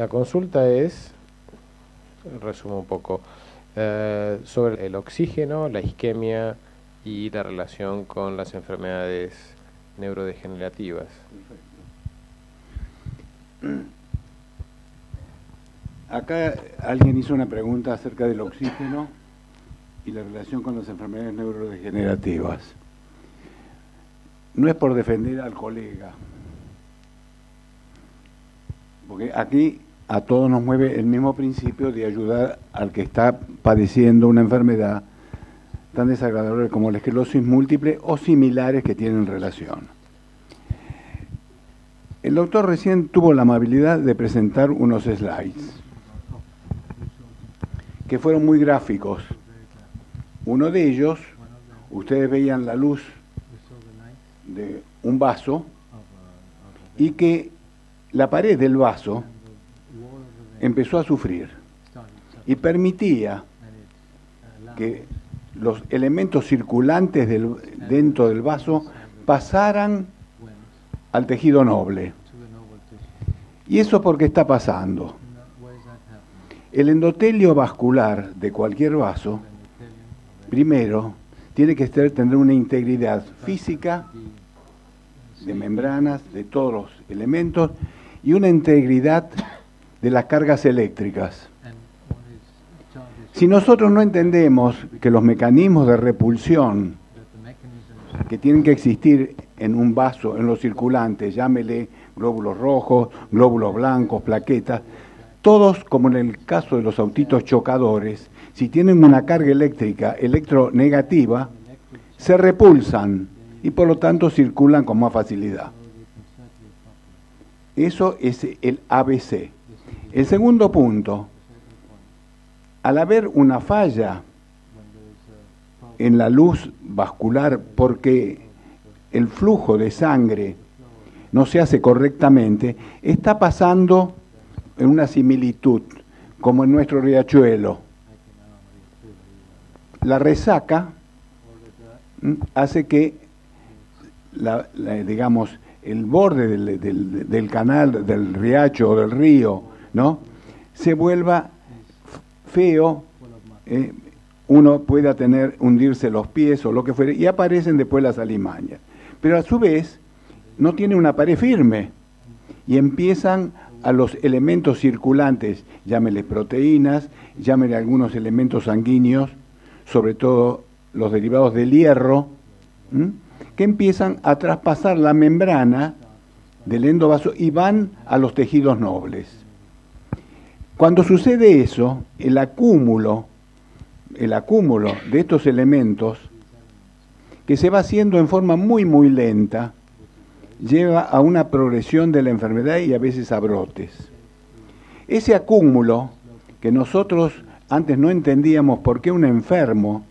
La consulta es, resumo un poco, sobre el oxígeno, la isquemia y la relación con las enfermedades neurodegenerativas. Acá alguien hizo una pregunta acerca del oxígeno y la relación con las enfermedades neurodegenerativas. No es por defender al colega, porque aquí a todos nos mueve el mismo principio de ayudar al que está padeciendo una enfermedad tan desagradable como la esclerosis múltiple o similares que tienen relación. El doctor recién tuvo la amabilidad de presentar unos slides que fueron muy gráficos. Uno de ellos, ustedes veían la luz de un vaso y que la pared del vaso empezó a sufrir y permitía que los elementos circulantes dentro del vaso pasaran al tejido noble. ¿Y eso por qué está pasando? El endotelio vascular de cualquier vaso, primero, tiene que tener una integridad física, de membranas, de todos los elementos, y una integridad de las cargas eléctricas. Si nosotros no entendemos que los mecanismos de repulsión que tienen que existir en un vaso, en los circulantes, llámele glóbulos rojos, glóbulos blancos, plaquetas, todos, como en el caso de los autitos chocadores, si tienen una carga eléctrica electronegativa, se repulsan y por lo tanto circulan con más facilidad. Eso es el ABC. El segundo punto, al haber una falla en la luz vascular porque el flujo de sangre no se hace correctamente, está pasando en una similitud, como en nuestro riachuelo. La resaca hace que, digamos, el borde del canal, del riacho o del río, ¿no?, se vuelva feo, uno pueda hundirse los pies o lo que fuere, y aparecen después las alimañas. Pero a su vez, no tiene una pared firme, y empiezan a los elementos circulantes, llámele proteínas, llámele algunos elementos sanguíneos, sobre todo los derivados del hierro, que empiezan a traspasar la membrana del endovaso y van a los tejidos nobles. Cuando sucede eso, el acúmulo de estos elementos, que se va haciendo en forma muy, muy lenta, lleva a una progresión de la enfermedad y a veces a brotes. Ese acúmulo que nosotros antes no entendíamos por qué un enfermo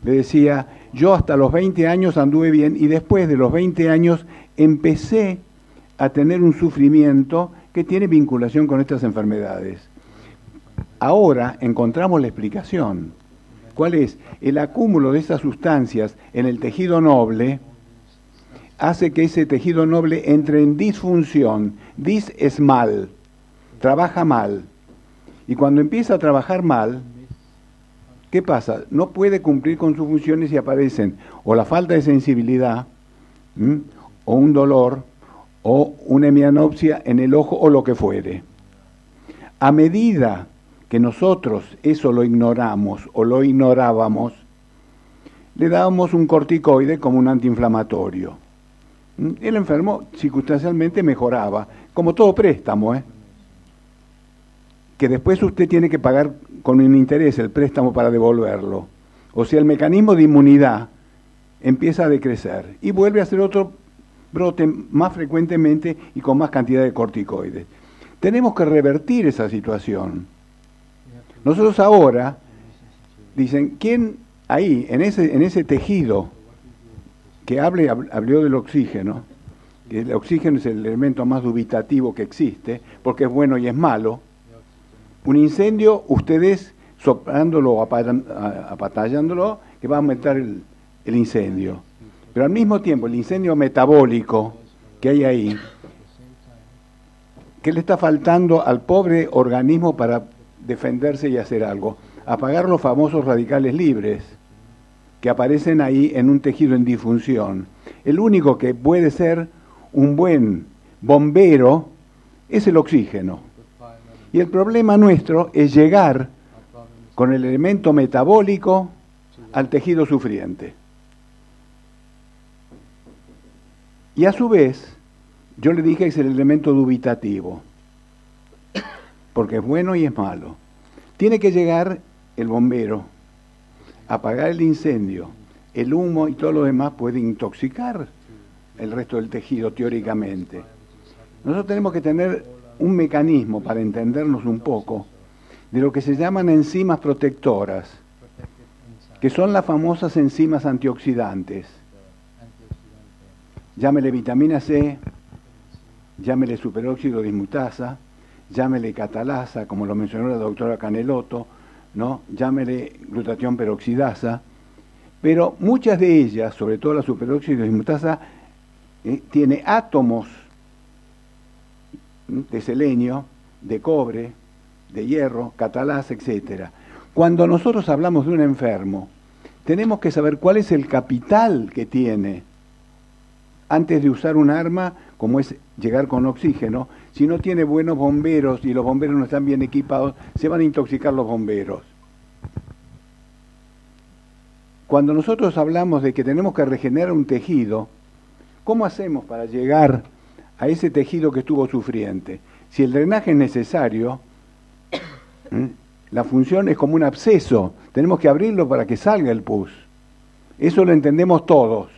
le decía, yo hasta los 20 años anduve bien y después de los 20 años empecé a tener un sufrimiento que tiene vinculación con estas enfermedades. Ahora encontramos la explicación. ¿Cuál es? El acúmulo de esas sustancias en el tejido noble hace que ese tejido noble entre en disfunción. Dis es mal, trabaja mal. Y cuando empieza a trabajar mal, ¿qué pasa? No puede cumplir con sus funciones y aparecen o la falta de sensibilidad, o un dolor, o una hemianopsia en el ojo o lo que fuere. A medida que nosotros eso lo ignoramos o lo ignorábamos, le dábamos un corticoide como un antiinflamatorio. El enfermo circunstancialmente mejoraba, como todo préstamo, que después usted tiene que pagar con un interés el préstamo para devolverlo. O sea, el mecanismo de inmunidad empieza a decrecer y vuelve a hacer otro brote más frecuentemente y con más cantidad de corticoides. Tenemos que revertir esa situación. Nosotros ahora, dicen, ¿quién ahí, en ese tejido que habló del oxígeno, que el oxígeno es el elemento más dubitativo que existe, porque es bueno y es malo? Un incendio, ustedes soplándolo o apatallándolo, que va a aumentar el incendio. Pero al mismo tiempo, el incendio metabólico que hay ahí, ¿Qué le está faltando al pobre organismo para defenderse y hacer algo? Apagar los famosos radicales libres que aparecen ahí en un tejido en disfunción. El único que puede ser un buen bombero es el oxígeno. Y el problema nuestro es llegar con el elemento metabólico al tejido sufriente. Y a su vez, yo le dije que es el elemento dubitativo, porque es bueno y es malo. Tiene que llegar el bombero, apagar el incendio. El humo y todo lo demás puede intoxicar el resto del tejido teóricamente. Nosotros tenemos que tener un mecanismo para entendernos un poco de lo que se llaman enzimas protectoras, que son las famosas enzimas antioxidantes. Llámele vitamina C, llámele superóxido dismutasa, llámele catalasa, como lo mencionó la doctora Canelotto, ¿no? Llámele glutatión peroxidasa, pero muchas de ellas, sobre todo la superóxido dismutasa, tiene átomos de selenio, de cobre, de hierro, catalasa, etcétera. Cuando nosotros hablamos de un enfermo, tenemos que saber cuál es el capital que tiene antes de usar un arma, como es llegar con oxígeno. Si no tiene buenos bomberos y los bomberos no están bien equipados, se van a intoxicar los bomberos. Cuando nosotros hablamos de que tenemos que regenerar un tejido, ¿cómo hacemos para llegar a ese tejido que estuvo sufriente? Si el drenaje es necesario, la función es como un absceso, tenemos que abrirlo para que salga el pus. Eso lo entendemos todos.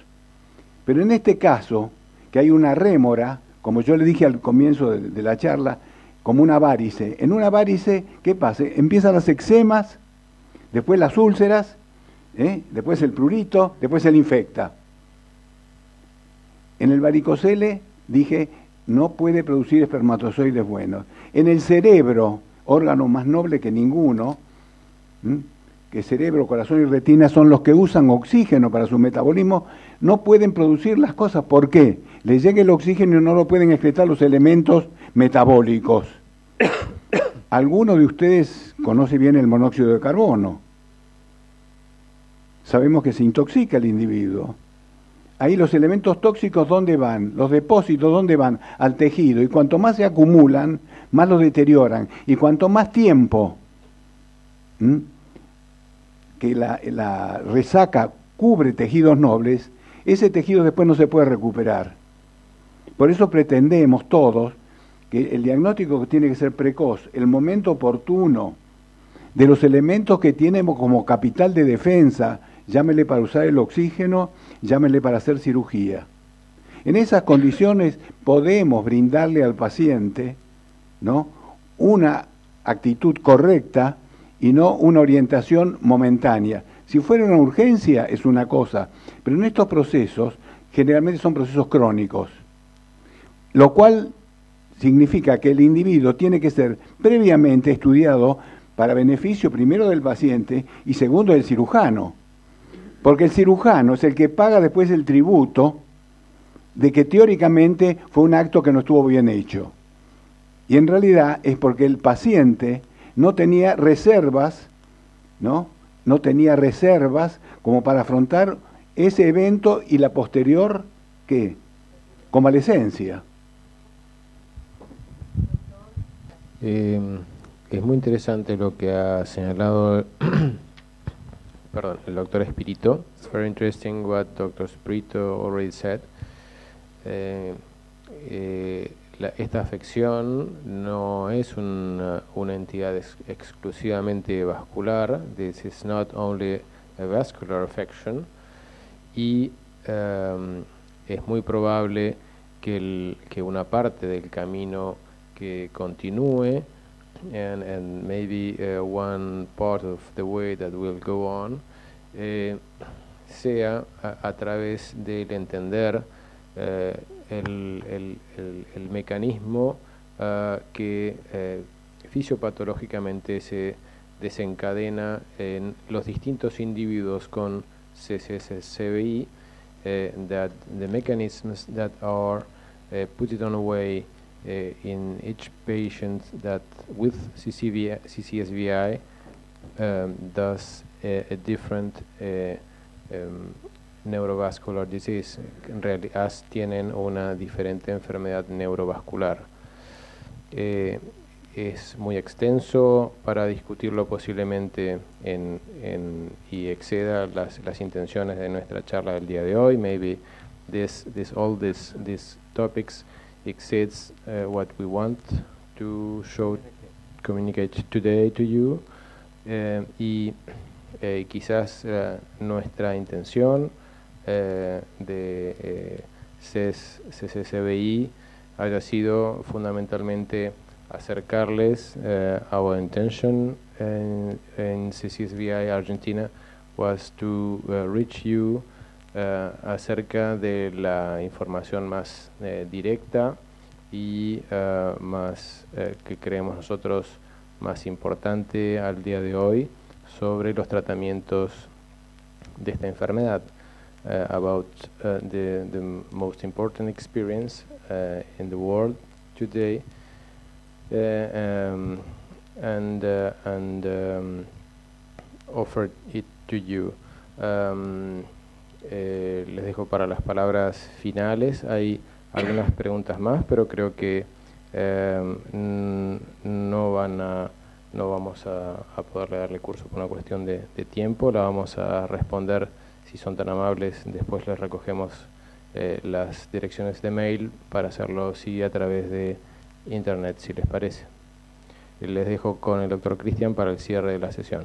Pero en este caso, que hay una rémora, como yo le dije al comienzo de la charla, como una varice. En una varice, ¿qué pasa? Empiezan las eczemas, después las úlceras, después el prurito, después se le infecta. En el varicocele, dije, no puede producir espermatozoides buenos. En el cerebro, órgano más noble que ninguno, que cerebro, corazón y retina son los que usan oxígeno para su metabolismo, no pueden producir las cosas. ¿Por qué? Les llega el oxígeno y no lo pueden excretar los elementos metabólicos. ¿Alguno de ustedes conoce bien el monóxido de carbono? Sabemos que se intoxica el individuo. Ahí los elementos tóxicos, ¿dónde van? Los depósitos, ¿dónde van? Al tejido. Y cuanto más se acumulan, más los deterioran. Y cuanto más tiempo que la resaca cubre tejidos nobles, ese tejido después no se puede recuperar. Por eso pretendemos todos que el diagnóstico tiene que ser precoz, el momento oportuno de los elementos que tenemos como capital de defensa, llámele para usar el oxígeno, llámele para hacer cirugía. En esas condiciones podemos brindarle al paciente, ¿no?, una actitud correcta y no una orientación momentánea. Si fuera una urgencia es una cosa, pero en estos procesos generalmente son procesos crónicos, lo cual significa que el individuo tiene que ser previamente estudiado para beneficio primero del paciente y segundo del cirujano, porque el cirujano es el que paga después el tributo de que teóricamente fue un acto que no estuvo bien hecho. Y en realidad es porque el paciente no tenía reservas, ¿no? No tenía reservas como para afrontar ese evento y la posterior, ¿qué? Convalecencia. Es muy interesante lo que ha señalado perdón, el doctor Espirito. It's very interesting what Dr. Espirito already said. Esta afección no es una entidad exclusivamente vascular. This is not only a vascular affection. Y es muy probable que una parte del camino que continúe, and maybe one part of the way that will go on, sea a través del entender el mecanismo que fisiopatológicamente se desencadena en los distintos individuos con CCSCBI, that the mechanisms that are put it on away in each patient that with CCSVI does a different neurovascular disease. En realidad tienen una diferente enfermedad neurovascular. Es muy extenso para discutirlo posiblemente y exceda las intenciones de nuestra charla del día de hoy. Maybe all these topics exceeds what we want to communicate today to you. Y quizás nuestra intención de CCCBI haya sido fundamentalmente acercarles. Our intention in CCSVI Argentina was to reach you acerca de la información más directa y más que creemos nosotros más importante al día de hoy sobre los tratamientos de esta enfermedad. About the most important experience in the world today, and offered it to you. Les dejo para las palabras finales. Hay algunas preguntas más, pero creo que no vamos a poderle darle curso por una cuestión de tiempo. La vamos a responder, si son tan amables. Después les recogemos las direcciones de mail para hacerlo sí a través de internet, si les parece. Les dejo con el doctor Cristian para el cierre de la sesión.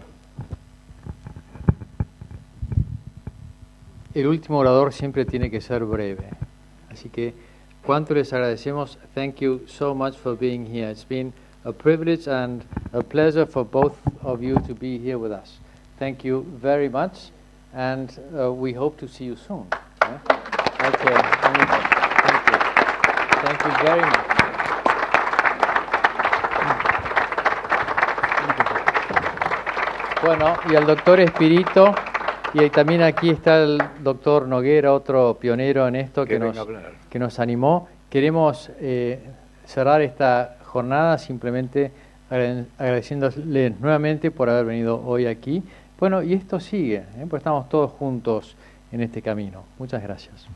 El último orador siempre tiene que ser breve. Así que, cuánto les agradecemos. Thank you so much for being here. It's been a privilege and a pleasure for both of you to be here with us. Thank you very much, and we hope to see you soon. Yeah? Okay. Thank you. Thank you very much. Bueno, y al doctor Espirito, y también aquí está el doctor Noguera, otro pionero en esto que nos animó. Queremos cerrar esta jornada simplemente agradeciéndoles nuevamente por haber venido hoy aquí. Bueno, y esto sigue, pues estamos todos juntos en este camino. Muchas gracias.